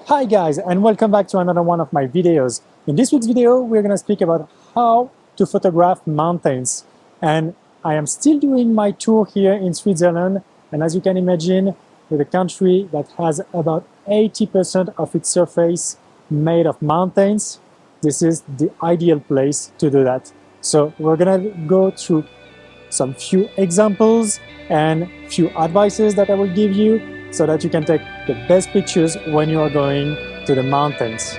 Hi guys, and welcome back to another one of my videos. In this week's video, we're going to speak about how to photograph mountains. And I am still doing my tour here in Switzerland. And as you can imagine, with a country that has about 80% of its surface made of mountains, this is the ideal place to do that. So we're going to go through some few examples and few advices that I will give you so that you can take the best pictures when you are going to the mountains.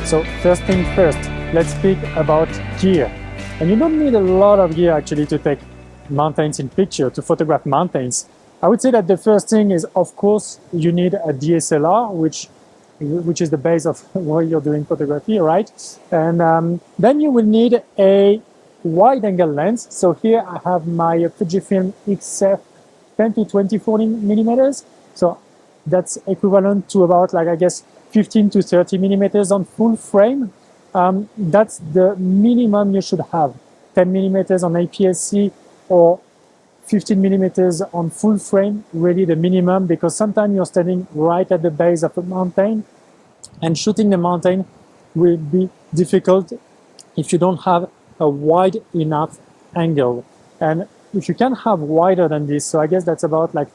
So first thing first, let's speak about gear. And you don't need a lot of gear actually to take mountains in picture, to photograph mountains. I would say that the first thing is, of course, you need a DSLR, which is the base of where you're doing photography, right? And then you will need a wide-angle lens. So here I have my Fujifilm XF 10 to 24 millimeters. So that's equivalent to about, like, I guess, 15 to 30 millimeters on full frame. That's the minimum you should have. 10 millimeters on APS-C or 15 millimeters on full frame, really the minimum, because sometimes you're standing right at the base of a mountain and shooting the mountain will be difficult if you don't have a wide enough angle. And if you can have wider than this, so I guess that's about like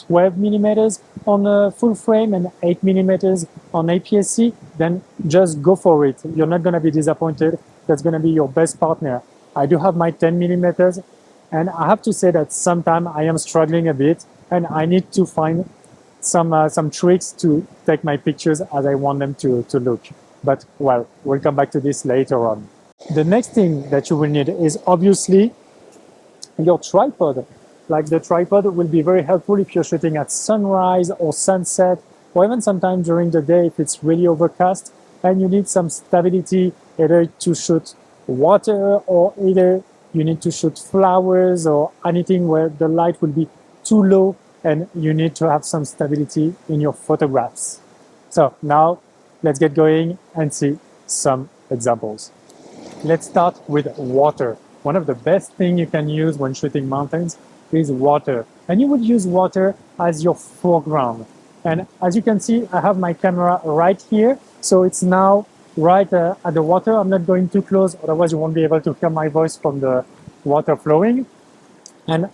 12 millimeters on a full frame and 8 millimeters on APS-C, then just go for it. You're not going to be disappointed. That's going to be your best partner. I do have my 10 millimeters. And I have to say that sometimes I am struggling a bit and I need to find some tricks to take my pictures as I want them to look. But, well, we'll come back to this later on. The next thing that you will need is obviously your tripod. Like, the tripod will be very helpful if you're shooting at sunrise or sunset, or even sometimes during the day if it's really overcast and you need some stability, either to shoot water or either you need to shoot flowers or anything where the light will be too low and you need to have some stability in your photographs. So now let's get going and see some examples. Let's start with water. One of the best things you can use when shooting mountains is water. And you would use water as your foreground. And as you can see, I have my camera right here. So it's now right at the water. I'm not going too close, otherwise you won't be able to hear my voice from the water flowing. And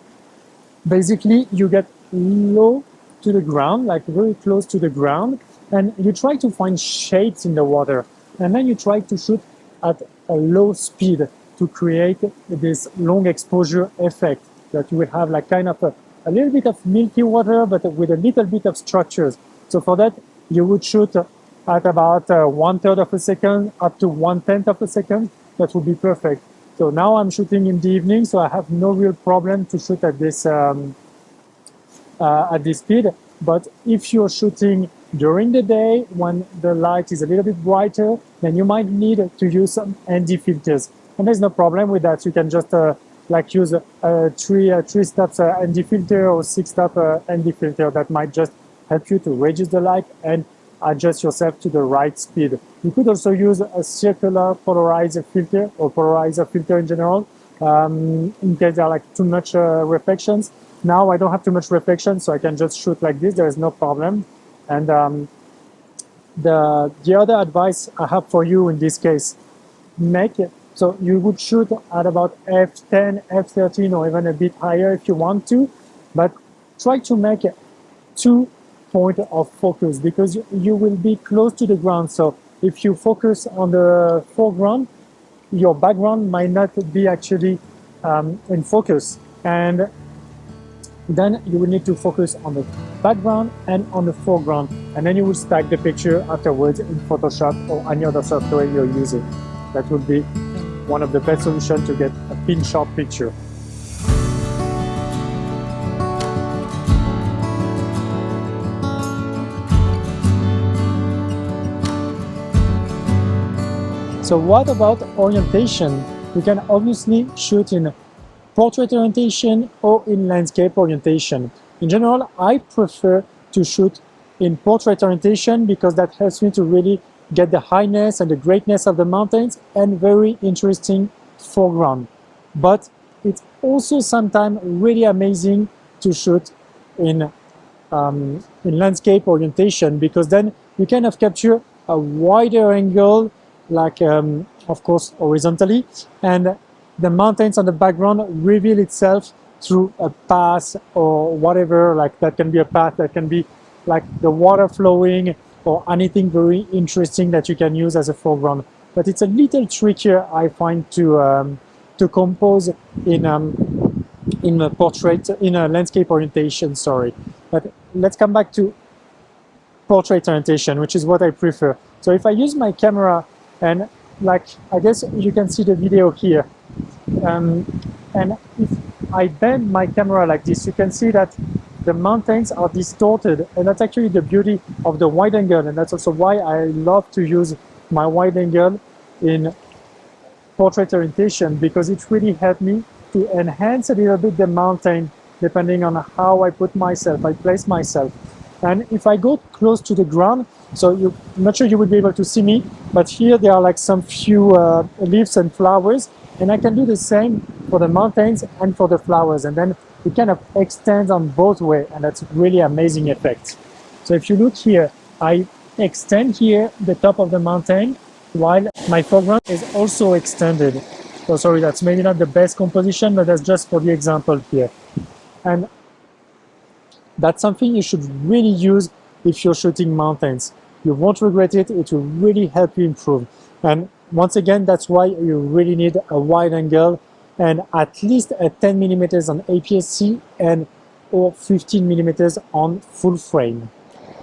basically you get low to the ground, like very close to the ground, and you try to find shapes in the water. And then you try to shoot at a low speed to create this long exposure effect that you will have, like kind of a little bit of milky water, but with a little bit of structures. So for that, you would shoot at about 1/3 of a second up to 1/10 of a second. That would be perfect. So now I'm shooting in the evening, so I have no real problem to shoot at this speed. But if you're shooting during the day when the light is a little bit brighter, then you might need to use some ND filters. And there's no problem with that. You can just like use a three steps ND filter or 6-step ND filter that might just help you to reduce the light and adjust yourself to the right speed. You could also use a circular polarizer filter or polarizer filter in general in case there are like too much reflections. Now I don't have too much reflection, so I can just shoot like this. There is no problem. And the other advice I have for you in this case, so you would shoot at about f10, f13, or even a bit higher if you want to, but try to make 2 point of focus because you will be close to the ground. So if you focus on the foreground, your background might not be actually in focus. And then you will need to focus on the background and on the foreground. And then you will stack the picture afterwards in Photoshop or any other software you're using. That would be one of the best solutions to get a pin-sharp picture. So what about orientation? You can obviously shoot in portrait orientation or in landscape orientation. In general, I prefer to shoot in portrait orientation because that helps me to really get the highness and the greatness of the mountains and very interesting foreground. But it's also sometimes really amazing to shoot in landscape orientation, because then you kind of capture a wider angle, like of course horizontally, and the mountains on the background reveal itself through a path or whatever. Like that can be a path, that can be like the water flowing or anything very interesting that you can use as a foreground. But it's a little trickier, I find, to compose in a portrait, in a landscape orientation, sorry. But let's come back to portrait orientation, which is what I prefer. So if I use my camera, and like, I guess you can see the video here, and if I bend my camera like this, you can see that the mountains are distorted, and that's actually the beauty of the wide angle, and that's also why I love to use my wide angle in portrait orientation, because it really helped me to enhance a little bit the mountain depending on how I put myself, I place myself. And if I go close to the ground, so I'm not sure you would be able to see me, but here there are like some few leaves and flowers, and I can do the same for the mountains and for the flowers, and then it kind of extends on both ways, and that's really amazing effect. So if you look here, I extend here the top of the mountain while my foreground is also extended. So sorry, that's maybe not the best composition, but that's just for the example here. And that's something you should really use if you're shooting mountains. You won't regret it. It will really help you improve. And once again, that's why you really need a wide angle and at least a 10 millimeters on APS-C and or 15 millimeters on full frame.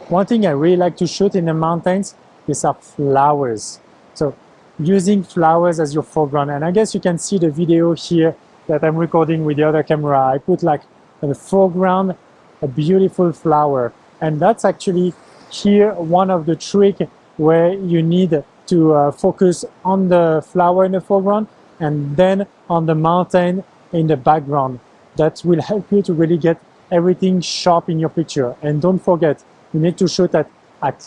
One thing I really like to shoot in the mountains is flowers. So using flowers as your foreground. And I guess you can see the video here that I'm recording with the other camera. I put like in the foreground a beautiful flower, and that's actually here one of the tricks where you need to focus on the flower in the foreground and then on the mountain in the background. That will help you to really get everything sharp in your picture. And don't forget, you need to shoot at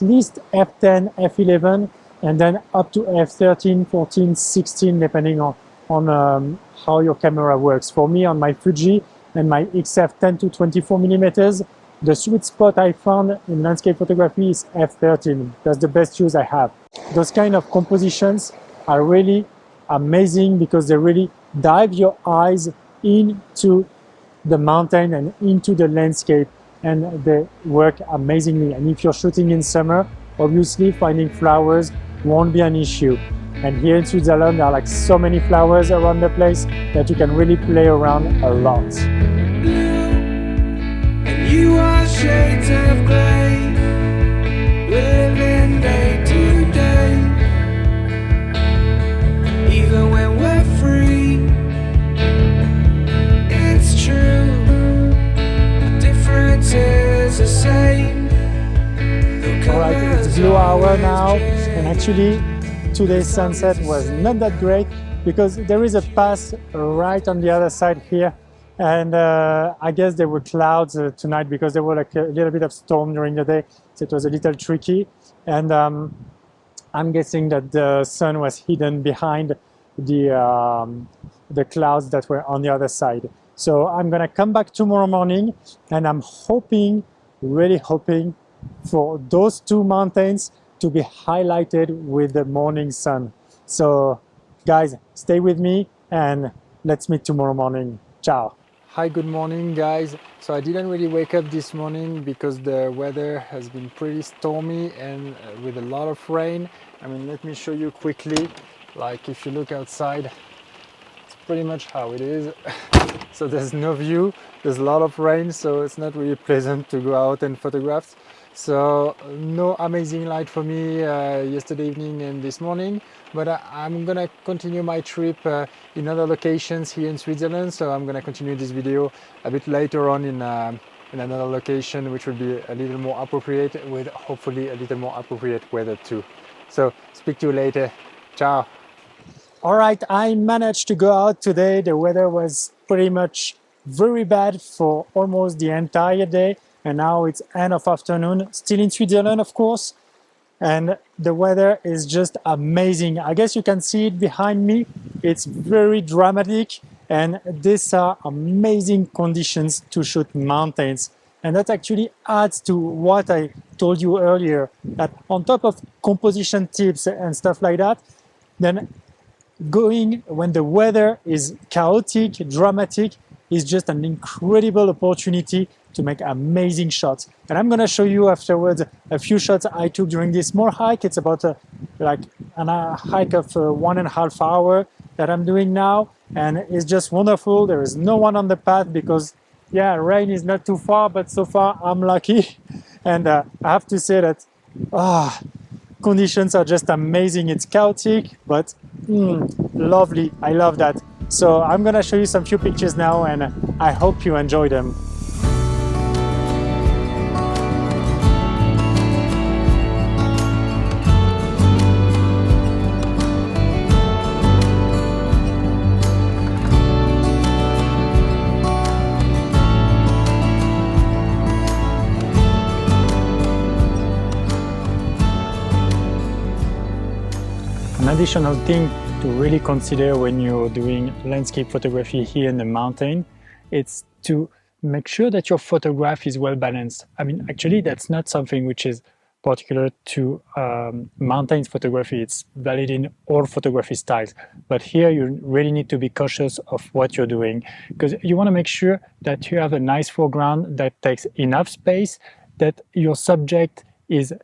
least f10, f11, and then up to f13, 14, 16, depending on how your camera works. For me, on my Fuji and my XF 10 to 24 millimeters, the sweet spot I found in landscape photography is f13. That's the best use I have. Those kind of compositions are really amazing because they really dive your eyes into the mountain and into the landscape, and they work amazingly. And if you're shooting in summer, obviously finding flowers won't be an issue. And here in Switzerland, there are like so many flowers around the place that you can really play around a lot. And you are shades of grey, living day to day. Even when we're free, it's true, the difference is the same. Alright, it's blue hour now, and actually today's sunset was not that great because there is a pass right on the other side here, and I guess there were clouds tonight because there were like a little bit of storm during the day, so it was a little tricky. And I'm guessing that the sun was hidden behind the clouds that were on the other side. So I'm gonna come back tomorrow morning, and I'm hoping, really hoping, for those two mountains to be highlighted with the morning sun. So guys, stay with me and let's meet tomorrow morning. Ciao. Hi, good morning guys. So I didn't really wake up this morning because the weather has been pretty stormy and with a lot of rain. I mean, let me show you quickly. Like if you look outside, it's pretty much how it is. So there's no view, there's a lot of rain, so it's not really pleasant to go out and photograph. So no amazing light for me yesterday evening and this morning, but I'm gonna continue my trip in other locations here in Switzerland. So I'm gonna continue this video a bit later on in another location, which will be a little more appropriate, with hopefully a little more appropriate weather too. So speak to you later. Ciao. All right, I managed to go out today. The weather was pretty much very bad for almost the entire day, and now it's end of afternoon, still in Switzerland, of course. and the weather is just amazing. I guess you can see it behind me. It's very dramatic, and these are amazing conditions to shoot mountains. And that actually adds to what I told you earlier, that on top of composition tips and stuff like that, then going when the weather is chaotic, dramatic, is just an incredible opportunity to make amazing shots. And I'm going to show you afterwards a few shots I took during this small hike. It's about like a hike of 1.5 hours that I'm doing now, and it's just wonderful. There is no one on the path because, yeah, rain is not too far, but so far I'm lucky. And I have to say that conditions are just amazing. It's chaotic, but lovely. I love that. So I'm gonna show you some few pictures now, and I hope you enjoy them. An additional thing to really consider when you're doing landscape photography here in the mountain, it's to make sure that your photograph is well balanced. I mean, actually, that's not something which is particular to mountains photography. It's valid in all photography styles. But here you really need to be cautious of what you're doing, because you want to make sure that you have a nice foreground that takes enough space, that your subject is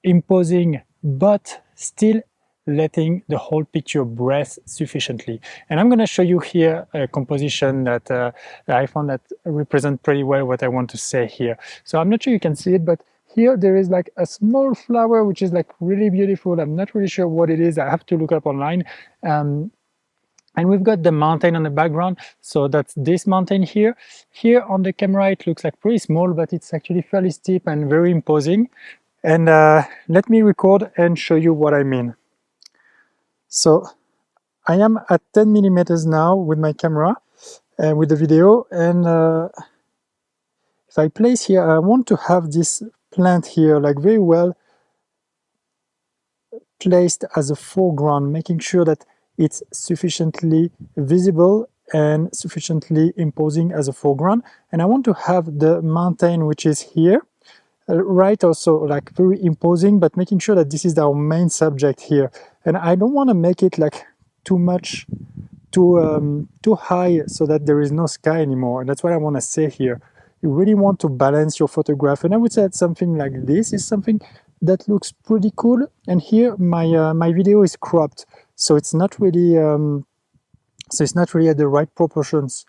imposing but still letting the whole picture breathe sufficiently. And I'm going to show you here a composition that I found that represents pretty well what I want to say here. So I'm not sure you can see it, but here there is like a small flower which is like really beautiful. I'm not really sure what it is. I have to look up online. And we've got the mountain on the background. So that's this mountain here. Here on the camera it looks like pretty small, but it's actually fairly steep and very imposing. And let me record and show you what I mean. So I am at 10 millimeters now with my camera and with the video, and if I place here, I want to have this plant here like very well placed as a foreground, making sure that it's sufficiently visible and sufficiently imposing as a foreground. And I want to have the mountain which is here right, also like very imposing, but making sure that this is our main subject here. And I don't want to make it like too much, too high, so that there is no sky anymore. And that's what I want to say here. You really want to balance your photograph, and I would say that something like this is something that looks pretty cool. And here my video is cropped, so it's not really at the right proportions.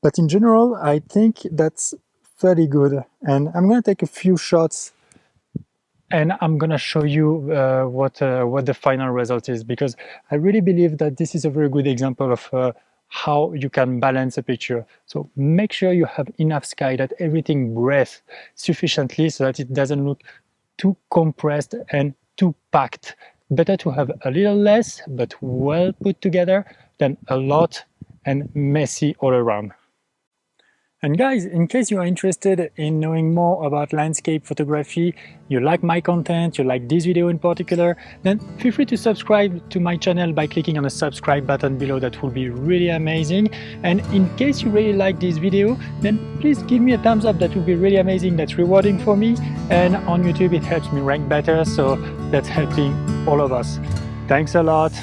But in general, I think that's very good. And I'm going to take a few shots and I'm going to show you what the final result is, because I really believe that this is a very good example of how you can balance a picture. So make sure you have enough sky, that everything breathes sufficiently so that it doesn't look too compressed and too packed. Better to have a little less but well put together than a lot and messy all around. And guys, in case you are interested in knowing more about landscape photography, you like my content, you like this video in particular, then feel free to subscribe to my channel by clicking on the subscribe button below. That will be really amazing. And in case you really like this video, then please give me a thumbs up. That will be really amazing. That's rewarding for me. And on YouTube, it helps me rank better. So that's helping all of us. Thanks a lot.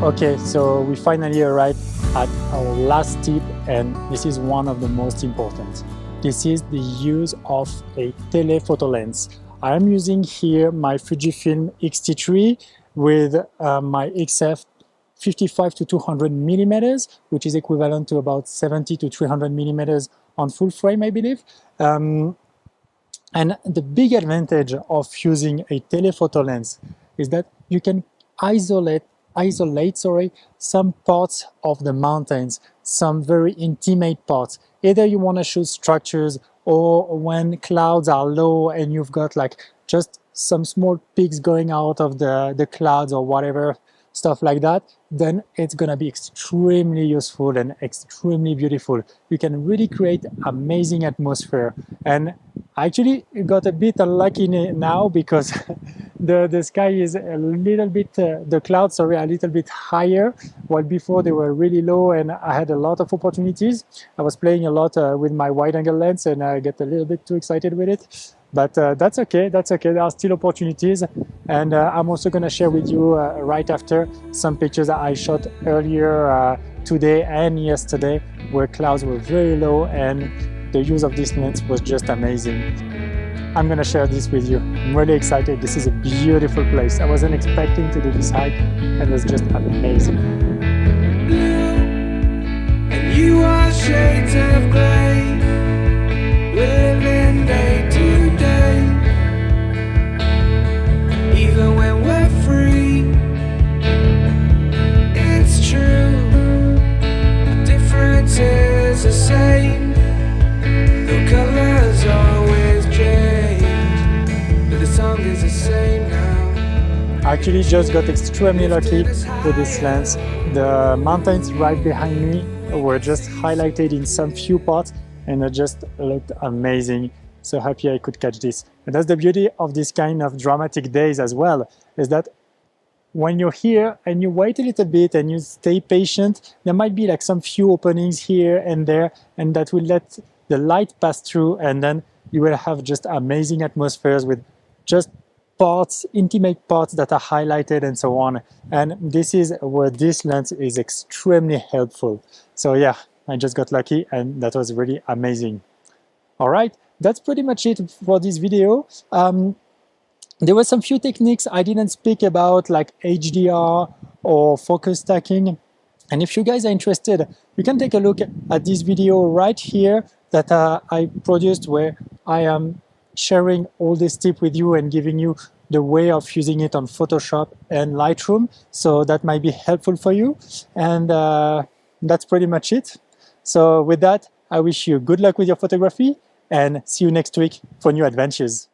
Okay, so we finally arrived at our last tip, and this is one of the most important. This is the use of a telephoto lens. I am using here my Fujifilm X-T3 with my XF 55 to 200 millimeters, which is equivalent to about 70 to 300 millimeters on full frame, I believe. And the big advantage of using a telephoto lens is that you can isolate some parts of the mountains, some very intimate parts. either you want to shoot structures, or when clouds are low and you've got like just some small peaks going out of the clouds or whatever, stuff like that, then it's gonna be extremely useful and extremely beautiful. You can really create amazing atmosphere. And I actually got a bit unlucky now because the sky is a little bit, the clouds, sorry, a little bit higher, while before they were really low and I had a lot of opportunities. I was playing a lot with my wide angle lens and I get a little bit too excited with it. But that's okay, that's okay. There are still opportunities. And I'm also going to share with you right after some pictures that I shot earlier today and yesterday where clouds were very low and the use of this lens was just amazing. I'm going to share this with you. I'm really excited. This is a beautiful place. I wasn't expecting to do this hike and it's just amazing. And you are shades of grey, living day to day. Even when we're free, it's true. The difference is the same. The colors always change, but the song is the same now. I actually just got extremely lucky with this lens. The mountains right behind me were just highlighted in some few parts and it just looked amazing. So happy I could catch this. And that's the beauty of this kind of dramatic days as well, is that when you're here and you wait a little bit and you stay patient, there might be like some few openings here and there, and that will let the light pass through, and then you will have just amazing atmospheres with just parts, intimate parts that are highlighted and so on. And this is where this lens is extremely helpful. So yeah, I just got lucky and that was really amazing. All right, that's pretty much it for this video. There were some few techniques I didn't speak about, like HDR or focus stacking. And if you guys are interested, you can take a look at this video right here that I produced, where I am sharing all this tip with you and giving you the way of using it on Photoshop and Lightroom. So that might be helpful for you. And that's pretty much it. So with that, I wish you good luck with your photography and see you next week for new adventures.